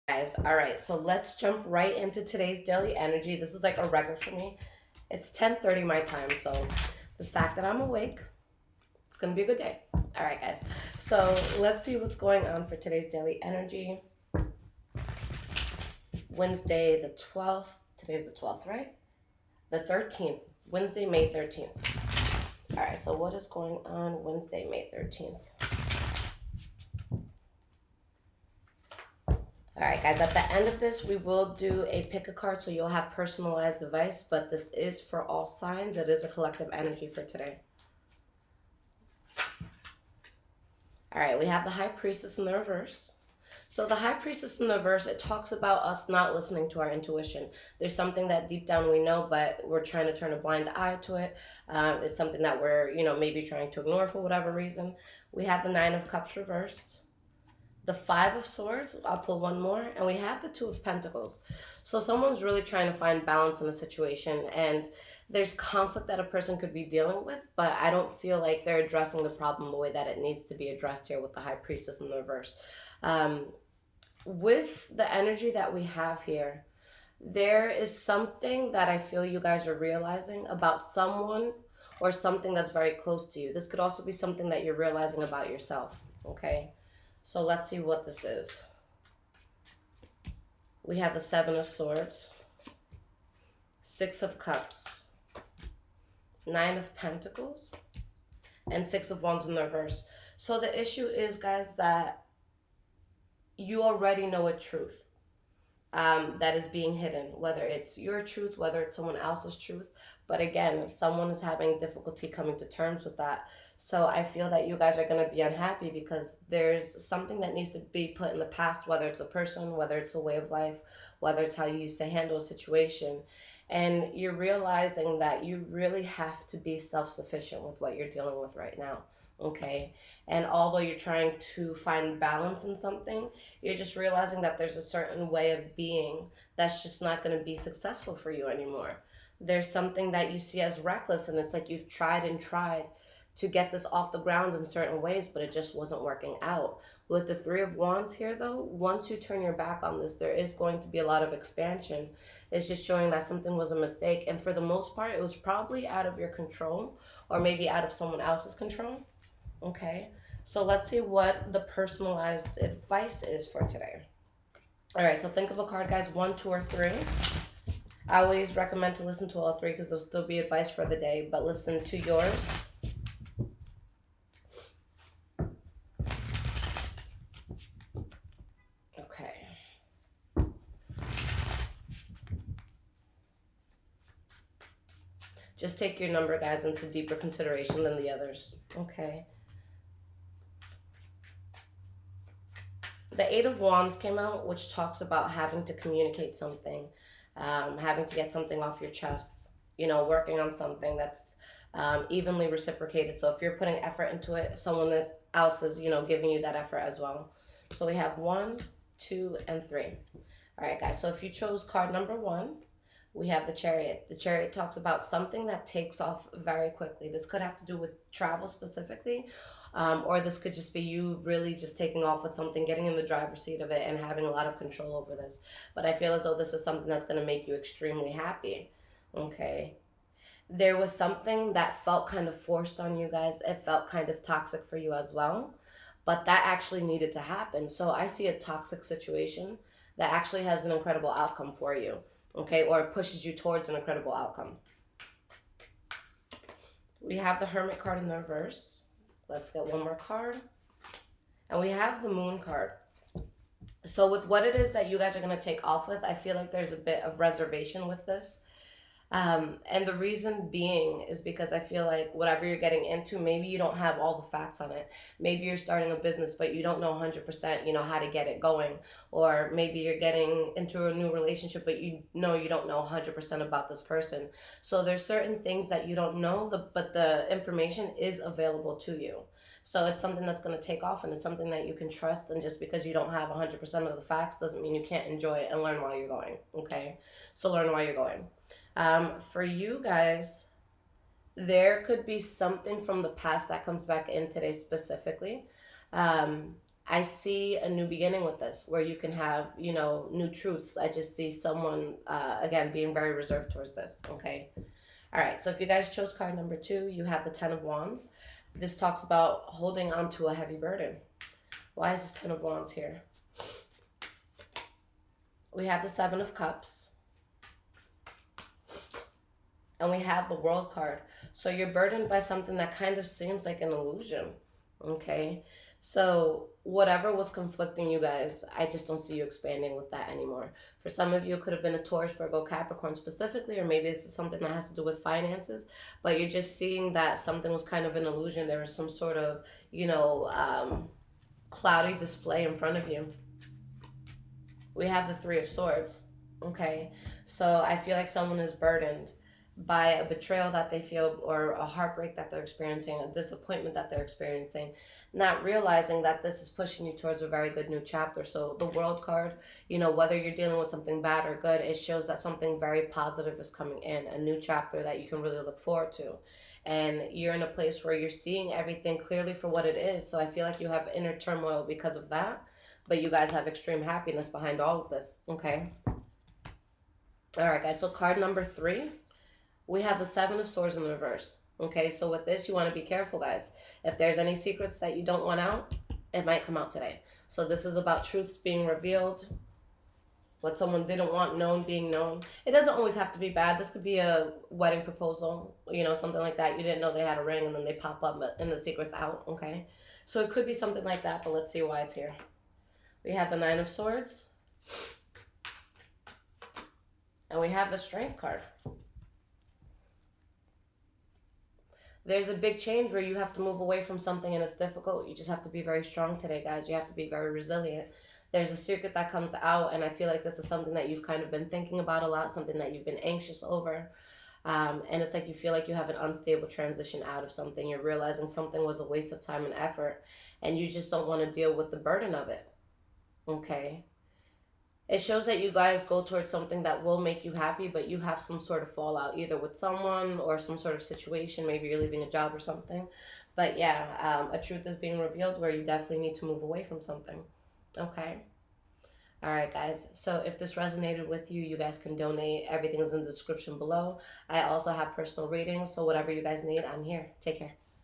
Guys, all right, so let's jump right into today's daily energy. This is like a regular for me. It's 10:30 my time, so the fact that I'm awake, it's gonna be a good day. All right, guys. So let's see what's going on for today's daily energy. Wednesday the 12th. Today's the 12th, right? The 13th. Wednesday, May 13th. All right, so what is going on Wednesday, May 13th? All right, guys, at the end of this, we will do a pick a card, so you'll have personalized advice, but this is for all signs. It is a collective energy for today. All right, we have the High Priestess in the reverse. So the High Priestess in the reverse, it talks about us not listening to our intuition. There's something that deep down we know, but we're trying to turn a blind eye to it. It's something that we're, maybe trying to ignore for whatever reason. We have the Nine of Cups reversed, the Five of Swords. I'll pull one more, and we have the Two of Pentacles. So someone's really trying to find balance in a situation, and there's conflict that a person could be dealing with, but I don't feel like they're addressing the problem the way that it needs to be addressed here with the High Priestess in the reverse. Um, with the energy that we have here, there is something that I feel you guys are realizing about someone or something that's very close to you. This could also be something that you're realizing about yourself, okay? So let's see what this is. We have the Seven of Swords, Six of Cups, Nine of Pentacles, and Six of Wands in the reverse. So the issue is, guys, that you already know a truth that is being hidden, whether it's your truth, whether it's someone else's truth. But again, someone is having difficulty coming to terms with that. So I feel that you guys are going to be unhappy because there's something that needs to be put in the past, whether it's a person, whether it's a way of life, whether it's how you used to handle a situation. And you're realizing that you really have to be self sufficient with what you're dealing with right now. Okay. And although you're trying to find balance in something, you're just realizing that there's a certain way of being that's just not going to be successful for you anymore. There's something that you see as reckless, and it's like you've tried and tried to get this off the ground in certain ways, but it just wasn't working out. With the Three of Wands here, though, once you turn your back on this, there is going to be a lot of expansion. It's just showing that something was a mistake, and for the most part, it was probably out of your control or maybe out of someone else's control. Okay, so let's see what the personalized advice is for today. All right, so think of a card, guys, one, two, or three. I always recommend to listen to all three because there'll still be advice for the day, but listen to yours. Okay. Just take your number, guys, into deeper consideration than the others. Okay. The Eight of Wands came out, which talks about having to communicate something, having to get something off your chest, working on something that's evenly reciprocated. So if you're putting effort into it, someone else is, giving you that effort as well. So we have one, two, and three. All right, guys. So if you chose card number one, we have the Chariot. The Chariot talks about something that takes off very quickly. This could have to do with travel specifically, or this could just be you really just taking off with something, getting in the driver's seat of it, and having a lot of control over this. But I feel as though this is something that's going to make you extremely happy. Okay. There was something that felt kind of forced on you guys. It felt kind of toxic for you as well. But that actually needed to happen. So I see a toxic situation that actually has an incredible outcome for you. Okay, or it pushes you towards an incredible outcome. We have the Hermit card in the reverse. Let's get one more card. And we have the Moon card. So with what it is that you guys are going to take off with, I feel like there's a bit of reservation with this. And the reason being is because I feel like whatever you're getting into, maybe you don't have all the facts on it. Maybe you're starting a business, but you don't know 100%, how to get it going. Or maybe you're getting into a new relationship, but you don't know 100% about this person. So there's certain things that you don't know, but the information is available to you. So it's something that's going to take off, and it's something that you can trust. And just because you don't have 100% of the facts doesn't mean you can't enjoy it and learn while you're going. Okay? So learn while you're going. For you guys, there could be something from the past that comes back in today specifically. I see a new beginning with this where you can have, new truths. I just see someone, again, being very reserved towards this. Okay. All right. So if you guys chose card number 2, you have the Ten of Wands. This talks about holding on to a heavy burden. Why is this Ten of Wands here? We have the Seven of Cups. And we have the World card. So you're burdened by something that kind of seems like an illusion. Okay. So whatever was conflicting you guys, I just don't see you expanding with that anymore. For some of you, it could have been a Taurus, Virgo, Capricorn specifically, or maybe this is something that has to do with finances, but you're just seeing that something was kind of an illusion. There was some sort of, cloudy display in front of you. We have the Three of Swords. Okay. So I feel like someone is burdened by a betrayal that they feel, or a heartbreak that they're experiencing, a disappointment that they're experiencing, not realizing that this is pushing you towards a very good new chapter. So the World card, whether you're dealing with something bad or good, it shows that something very positive is coming in, a new chapter that you can really look forward to. And you're in a place where you're seeing everything clearly for what it is. So I feel like you have inner turmoil because of that, but you guys have extreme happiness behind all of this. Okay. All right, guys. So card number 3, we have the Seven of Swords in the reverse. Okay, so with this, you want to be careful, guys. If there's any secrets that you don't want out, it might come out today. So this is about truths being revealed, what someone didn't want known being known. It doesn't always have to be bad. This could be a wedding proposal, something like that. You didn't know they had a ring and then they pop up and the secret's out, okay? So it could be something like that, but let's see why it's here. We have the Nine of Swords. And we have the Strength card. There's a big change where you have to move away from something and it's difficult. You just have to be very strong today, guys. You have to be very resilient. There's a secret that comes out, and I feel like this is something that you've kind of been thinking about a lot, something that you've been anxious over. And it's like you feel like you have an unstable transition out of something. You're realizing something was a waste of time and effort, and you just don't want to deal with the burden of it. Okay? It shows that you guys go towards something that will make you happy, but you have some sort of fallout, either with someone or some sort of situation. Maybe you're leaving a job or something. But yeah, a truth is being revealed where you definitely need to move away from something. Okay? All right, guys. So if this resonated with you, you guys can donate. Everything is in the description below. I also have personal readings, so whatever you guys need, I'm here. Take care.